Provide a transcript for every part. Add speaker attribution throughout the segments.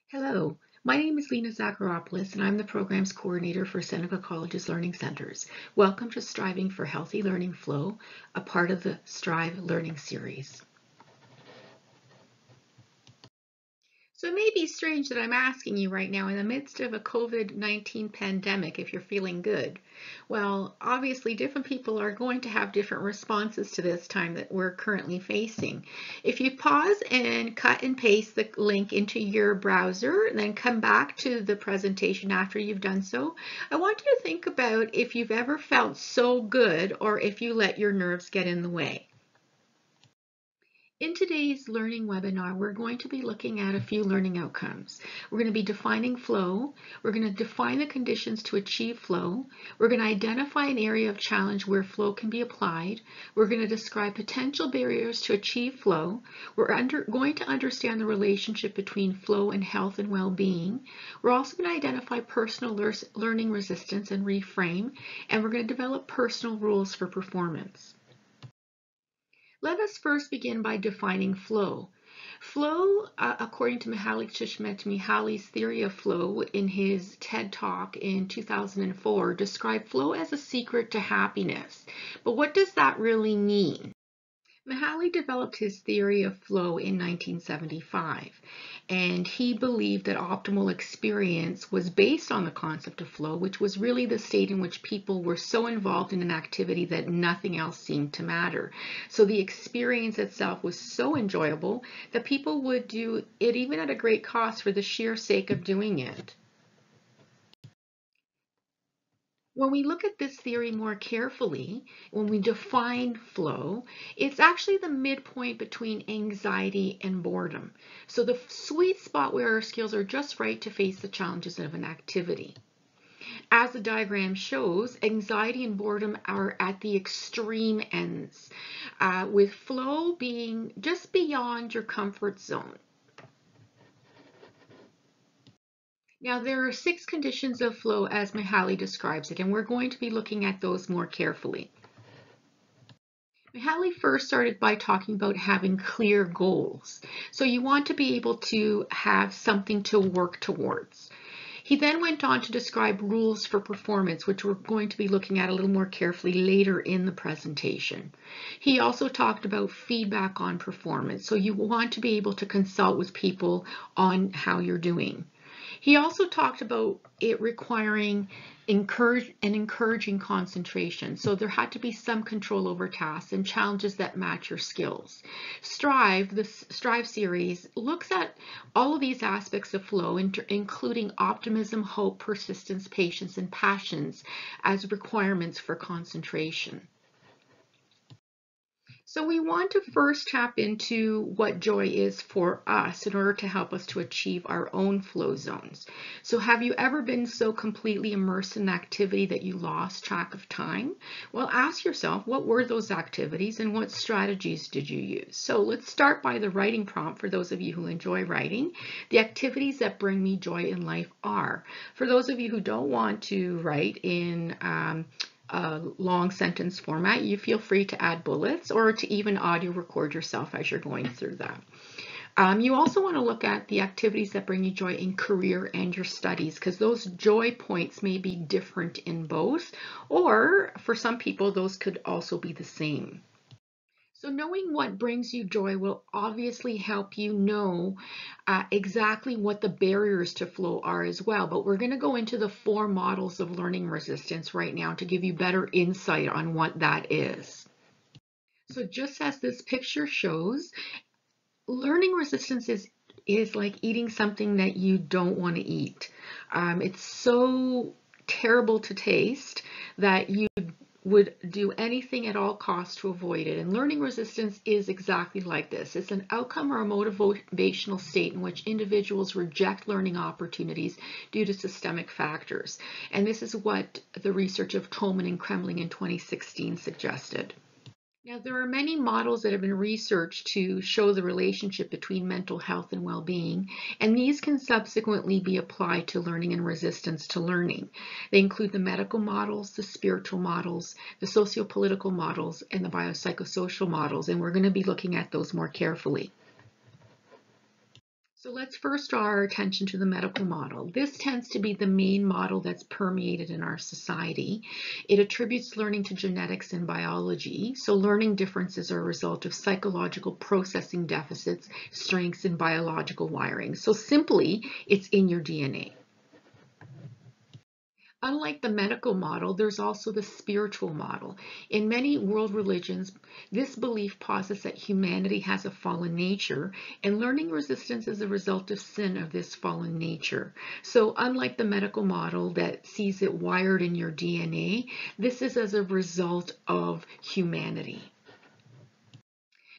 Speaker 1: Hello, my name is Lena Zakharopoulos and I'm the Programs Coordinator for Seneca College's Learning Centers. Welcome to Striving for Healthy Learning Flow, a part of the Strive Learning Series. So it may be strange that I'm asking you right now in the midst of a COVID-19 pandemic if you're feeling good. Well, obviously different people are going to have different responses to this time that we're currently facing. If you pause and cut and paste the link into your browser and then come back to the presentation after you've done so, I want you to think about if you've ever felt so good or if you let your nerves get in the way. In today's learning webinar, we're going to be looking at a few learning outcomes. We're going to be defining flow. We're going to define the conditions to achieve flow. We're going to identify an area of challenge where flow can be applied. We're going to describe potential barriers to achieve flow. We're going to understand the relationship between flow and health and well-being. We're also going to identify personal learning resistance and reframe, and we're going to develop personal rules for performance. Let us first begin by defining flow. Flow, according to Mihaly Csikszentmihalyi's theory of flow in his TED Talk in 2004, described flow as a secret to happiness. But what does that really mean? Mihaly developed his theory of flow in 1975, and he believed that optimal experience was based on the concept of flow, which was really the state in which people were so involved in an activity that nothing else seemed to matter. So the experience itself was so enjoyable that people would do it even at a great cost for the sheer sake of doing it. When we look at this theory more carefully, when we define flow, it's actually the midpoint between anxiety and boredom. So the sweet spot where our skills are just right to face the challenges of an activity. As the diagram shows, anxiety and boredom are at the extreme ends, with flow being just beyond your comfort zone. Now, there are 6 conditions of flow as Mihaly describes it, and we're going to be looking at those more carefully. Mihaly first started by talking about having clear goals. So you want to be able to have something to work towards. He then went on to describe rules for performance, which we're going to be looking at a little more carefully later in the presentation. He also talked about feedback on performance. So you want to be able to consult with people on how you're doing. He also talked about it requiring encouraging concentration. So there had to be some control over tasks and challenges that match your skills. Strive, the Strive series, looks at all of these aspects of flow, including optimism, hope, persistence, patience, and passions as requirements for concentration. So we want to first tap into what joy is for us in order to help us to achieve our own flow zones. So have you ever been so completely immersed in activity that you lost track of time? Well, ask yourself, what were those activities and what strategies did you use? So let's start by the writing prompt for those of you who enjoy writing. The activities that bring me joy in life are, for those of you who don't want to write in a long sentence format, you feel free to add bullets or to even audio record yourself as you're going through that. You also want to look at the activities that bring you joy in career and your studies, because those joy points may be different in both, or for some people those could also be the same. So knowing what brings you joy will obviously help you know exactly what the barriers to flow are as well. But we're going to go into the 4 models of learning resistance right now to give you better insight on what that is. So just as this picture shows, learning resistance is like eating something that you don't want to eat. It's so terrible to taste that you would do anything at all costs to avoid it. And learning resistance is exactly like this. It's an outcome or a motivational state in which individuals reject learning opportunities due to systemic factors. And this is what the research of Tolman and Kremling in 2016 suggested. Now, there are many models that have been researched to show the relationship between mental health and well-being, and these can subsequently be applied to learning and resistance to learning. They include the medical models, the spiritual models, the sociopolitical models, and the biopsychosocial models, and we're going to be looking at those more carefully. So let's first draw our attention to the medical model. This tends to be the main model that's permeated in our society. It attributes learning to genetics and biology. So learning differences are a result of psychological processing deficits, strengths, and biological wiring. So simply, it's in your DNA. Unlike the medical model, there's also the spiritual model. In many world religions, this belief posits that humanity has a fallen nature, and learning resistance is a result of sin of this fallen nature. So unlike the medical model that sees it wired in your DNA, this is as a result of humanity.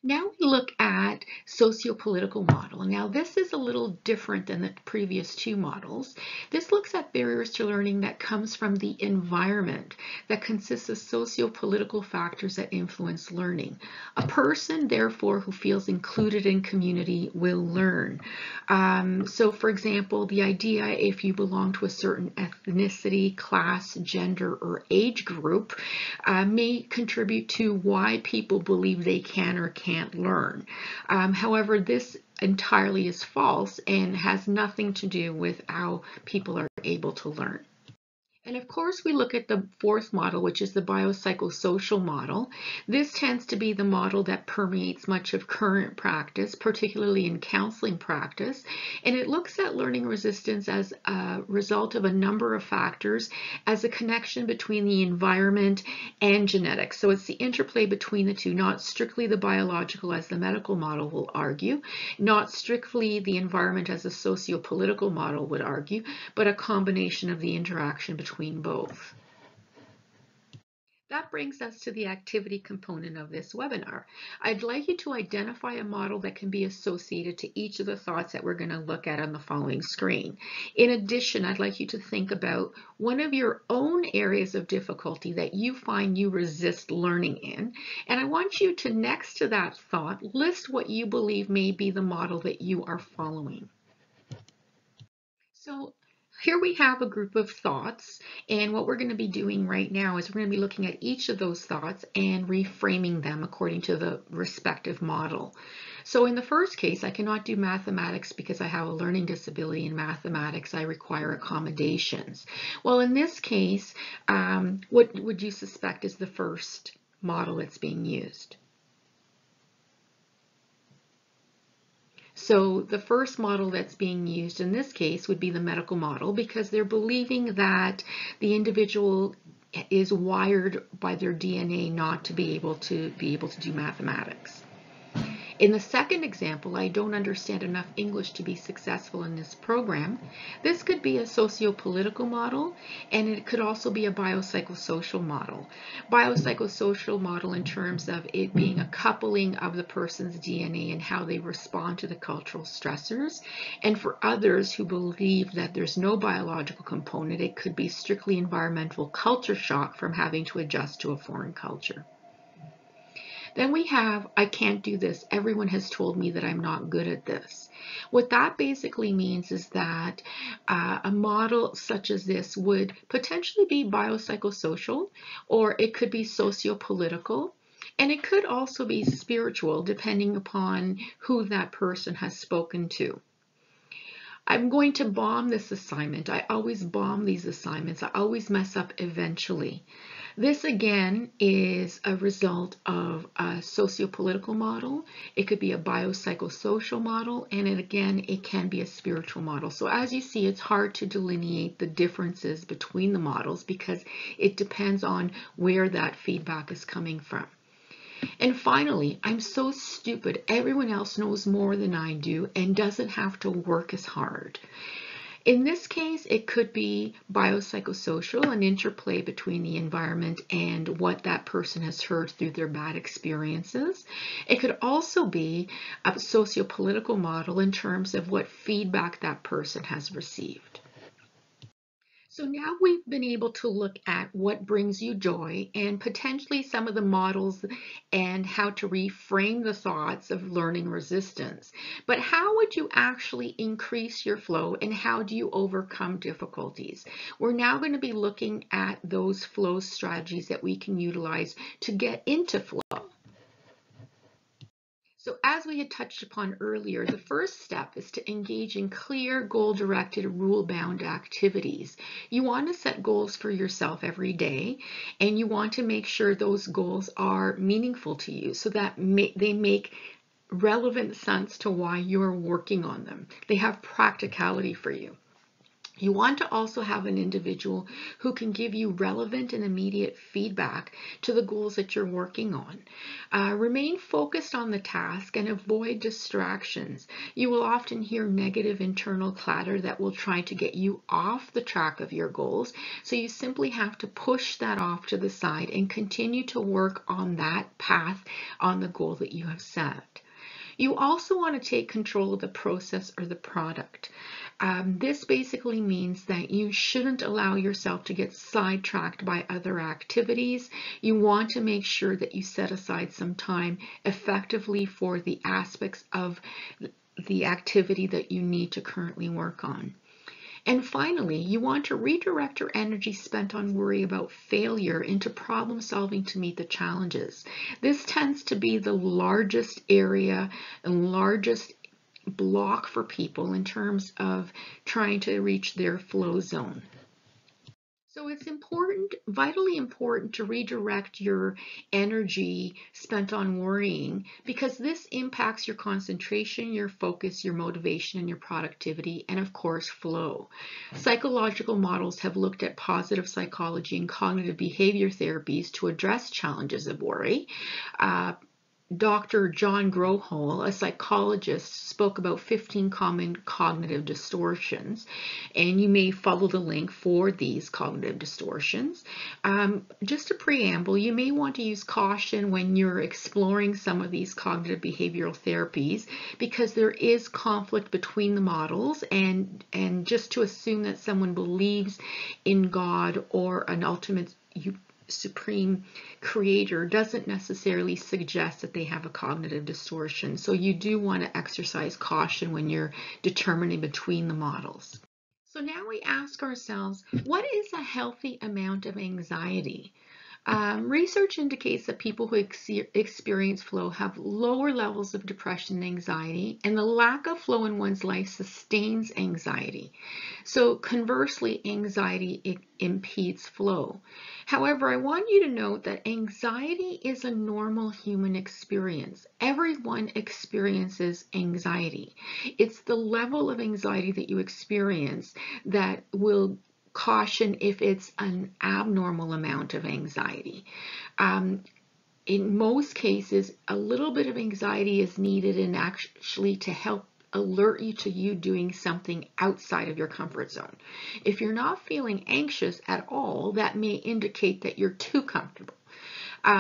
Speaker 1: Now we look at socio-political model. Now this is a little different than the previous two models. This looks at barriers to learning that comes from the environment that consists of socio-political factors that influence learning. A person, therefore, who feels included in community will learn. So for example, the idea if you belong to a certain ethnicity, class, gender, or age group may contribute to why people believe they can or can't learn. However, this entirely is false and has nothing to do with how people are able to learn. And of course, we look at the fourth model, which is the biopsychosocial model. This tends to be the model that permeates much of current practice, particularly in counseling practice. And it looks at learning resistance as a result of a number of factors, as a connection between the environment and genetics. So it's the interplay between the two, not strictly the biological as the medical model will argue, not strictly the environment as a socio-political model would argue, but a combination of the interaction between both. That brings us to the activity component of this webinar. I'd like you to identify a model that can be associated to each of the thoughts that we're going to look at on the following screen. In addition, I'd like you to think about one of your own areas of difficulty that you find you resist learning in, and I want you to, next to that thought, list what you believe may be the model that you are following. So here we have a group of thoughts, and what we're going to be doing right now is we're going to be looking at each of those thoughts and reframing them according to the respective model. So in the first case, I cannot do mathematics because I have a learning disability in mathematics. I require accommodations. Well, in this case, what would you suspect is the first model that's being used? So the first model that's being used in this case would be the medical model, because they're believing that the individual is wired by their DNA not to be able to do mathematics. In the second example, I don't understand enough English to be successful in this program. This could be a socio-political model, and it could also be a biopsychosocial model. Biopsychosocial model in terms of it being a coupling of the person's DNA and how they respond to the cultural stressors. And for others who believe that there's no biological component, it could be strictly environmental culture shock from having to adjust to a foreign culture. Then we have, I can't do this. Everyone has told me that I'm not good at this. What that basically means is that a model such as this would potentially be biopsychosocial, or it could be socio-political, and it could also be spiritual, depending upon who that person has spoken to. I'm going to bomb this assignment. I always bomb these assignments. I always mess up eventually. This again is a result of a socio-political model. It could be a biopsychosocial model, and it can be a spiritual model. So as you see, it's hard to delineate the differences between the models because it depends on where that feedback is coming from. And finally, I'm so stupid. Everyone else knows more than I do and doesn't have to work as hard. In this case, it could be biopsychosocial, an interplay between the environment and what that person has heard through their bad experiences. It could also be a sociopolitical model in terms of what feedback that person has received. So now we've been able to look at what brings you joy and potentially some of the models and how to reframe the thoughts of learning resistance. But how would you actually increase your flow, and how do you overcome difficulties? We're now going to be looking at those flow strategies that we can utilize to get into flow. So as as we had touched upon earlier, the first step is to engage in clear, goal-directed, rule-bound activities. You want to set goals for yourself every day, and you want to make sure those goals are meaningful to you so that they make relevant sense to why you're working on them. They have practicality for you. You want to also have an individual who can give you relevant and immediate feedback to the goals that you're working on. Remain focused on the task and avoid distractions. You will often hear negative internal clatter that will try to get you off the track of your goals. So you simply have to push that off to the side and continue to work on that path on the goal that you have set. You also want to take control of the process or the product. This basically means that you shouldn't allow yourself to get sidetracked by other activities. You want to make sure that you set aside some time effectively for the aspects of the activity that you need to currently work on. And finally, you want to redirect your energy spent on worry about failure into problem solving to meet the challenges. This tends to be the largest area and largest block for people in terms of trying to reach their flow zone. So it's important, vitally important, to redirect your energy spent on worrying, because this impacts your concentration, your focus, your motivation, and your productivity, and of course, flow. Psychological models have looked at positive psychology and cognitive behavior therapies to address challenges of worry. Dr. John Grohol, a psychologist, spoke about 15 common cognitive distortions, and you may follow the link for these cognitive distortions. Just a preamble, you may want to use caution when you're exploring some of these cognitive behavioral therapies, because there is conflict between the models, and just to assume that someone believes in God or an ultimate supreme creator doesn't necessarily suggest that they have a cognitive distortion. So you do want to exercise caution when you're determining between the models. So now we ask ourselves, what is a healthy amount of anxiety? Research indicates that people who experience flow have lower levels of depression and anxiety, and the lack of flow in one's life sustains anxiety. So conversely, anxiety impedes flow. However, I want you to note that anxiety is a normal human experience. Everyone experiences anxiety. It's the level of anxiety that you experience that will caution if it's an abnormal amount of anxiety. In most cases, a little bit of anxiety is needed, and actually to help alert you to you doing something outside of your comfort zone. If you're not feeling anxious at all, that may indicate that you're too comfortable.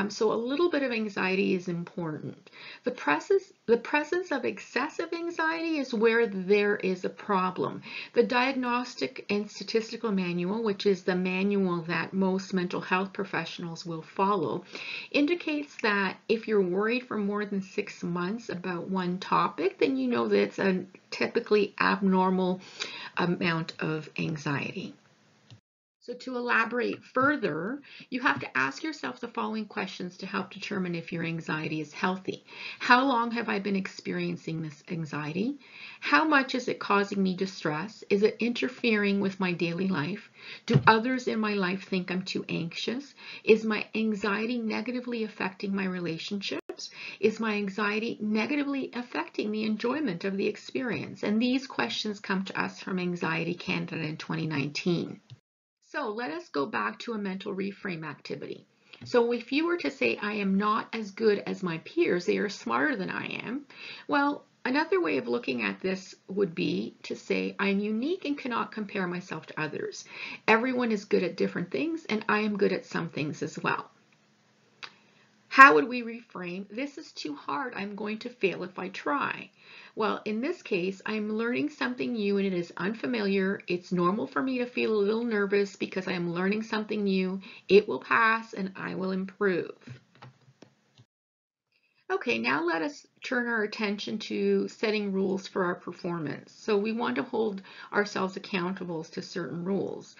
Speaker 1: So a little bit of anxiety is important. The presence of excessive anxiety is where there is a problem. The Diagnostic and Statistical Manual, which is the manual that most mental health professionals will follow, indicates that if you're worried for more than 6 months about one topic, then you know that it's a typically abnormal amount of anxiety. So to elaborate further, you have to ask yourself the following questions to help determine if your anxiety is healthy. How long have I been experiencing this anxiety? How much is it causing me distress? Is it interfering with my daily life? Do others in my life think I'm too anxious? Is my anxiety negatively affecting my relationships? Is my anxiety negatively affecting the enjoyment of the experience? And these questions come to us from Anxiety Canada in 2019. So let us go back to a mental reframe activity. So if you were to say, I am not as good as my peers, they are smarter than I am. Well, another way of looking at this would be to say, I am unique and cannot compare myself to others. Everyone is good at different things, and I am good at some things as well. How would we reframe? This is too hard. I'm going to fail if I try. Well, in this case, I'm learning something new and it is unfamiliar. It's normal for me to feel a little nervous because I am learning something new. It will pass and I will improve. Okay, now let us turn our attention to setting rules for our performance. So we want to hold ourselves accountable to certain rules.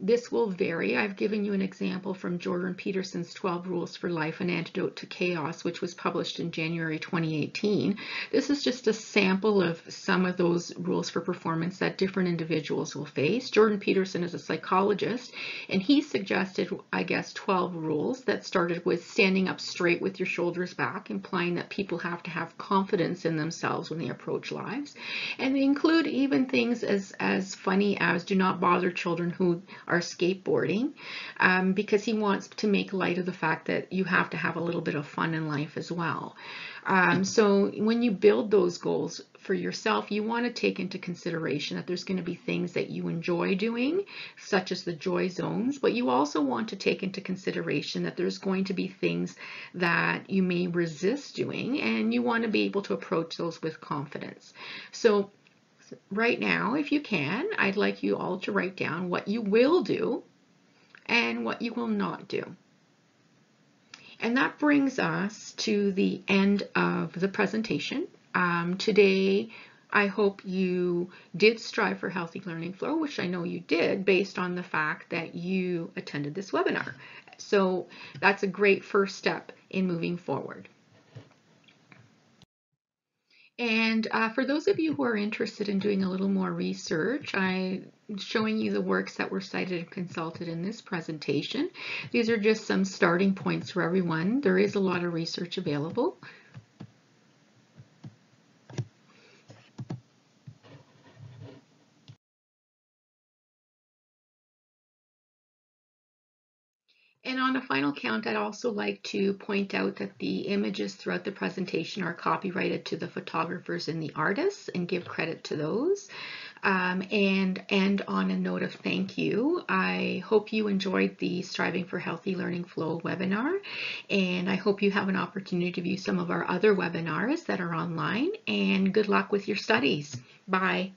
Speaker 1: This will vary. I've given you an example from Jordan Peterson's 12 Rules for Life, An Antidote to Chaos, which was published in January 2018. This is just a sample of some of those rules for performance that different individuals will face. Jordan Peterson is a psychologist, and he suggested, I guess, 12 rules that started with standing up straight with your shoulders back, implying that people have to have confidence in themselves when they approach lives. And they include even things as funny as do not bother children who are skateboarding, because he wants to make light of the fact that you have to have a little bit of fun in life as well. So when you build those goals for yourself, you want to take into consideration that there's going to be things that you enjoy doing, such as the joy zones, but you also want to take into consideration that there's going to be things that you may resist doing, and you want to be able to approach those with confidence. So right now, if you can, I'd like you all to write down what you will do and what you will not do. And that brings us to the end of the presentation. Today, I hope you did strive for healthy learning flow, which I know you did based on the fact that you attended this webinar. So that's a great first step in moving forward. And for those of you who are interested in doing a little more research, I'm showing you the works that were cited and consulted in this presentation. These are just some starting points for everyone. There is a lot of research available. And on a final count, I'd also like to point out that the images throughout the presentation are copyrighted to the photographers and the artists, and give credit to those. And on a note of thank you, I hope you enjoyed the Striving for Healthy Learning Flow webinar, and I hope you have an opportunity to view some of our other webinars that are online, and good luck with your studies. Bye.